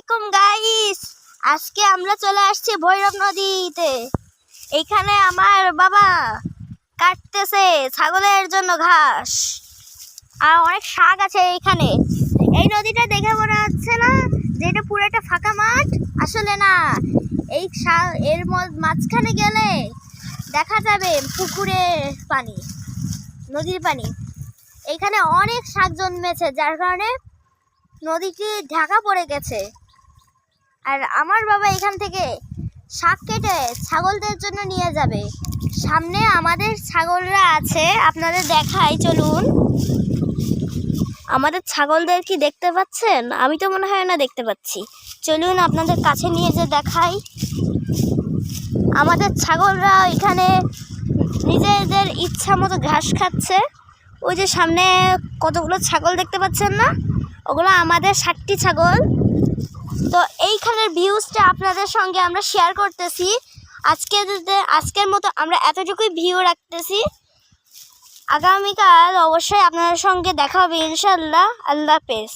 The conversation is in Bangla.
আলাইকুম গাইস, আজকে আমরা চলে আসছি ভৈরব নদীতে। এইখানে আমার বাবা কাটতেছে ছাগলের জন্য ঘাস, আর অনেক শাক আছে এইখানে। এই নদীটা দেখে মনে হচ্ছে না যে এটা পুরো একটা ফাঁকা মাঠ, আসলে না, এই এর মাঝখানে গেলে দেখা যাবে পুকুরের পানি, নদীর পানি। এইখানে অনেক শাক জন্মেছে, যার কারণে নদীটি ঢাকা পড়ে গেছে। আর আমার বাবা এখান থেকে শাক কেটে ছাগলদের জন্য নিয়ে যাবে। সামনে আমাদের ছাগলরা আছে, আপনাদের দেখাই, চলুন। আমাদের ছাগলদের কি দেখতে পাচ্ছেন? আমি তো মনে হয় না দেখতে পাচ্ছি। চলুন আপনাদের কাছে নিয়ে যে দেখাই। আমাদের ছাগলরা এখানে নিজেদের ইচ্ছা মতো ঘাস খাচ্ছে। ওই যে সামনে কতগুলো ছাগল দেখতে পাচ্ছেন না, ওগুলো আমাদের 60টি ছাগল। তো এইখানের ভিউজটা আপনাদের সঙ্গে আমরা শেয়ার করতেছি। আজকের মতো আমরা এতটুকুই ভিউ রাখতেছি। আগামীকাল অবশ্যই আপনাদের সঙ্গে দেখা হবে ইনশাআল্লাহ। আল্লাহ হাফেজ।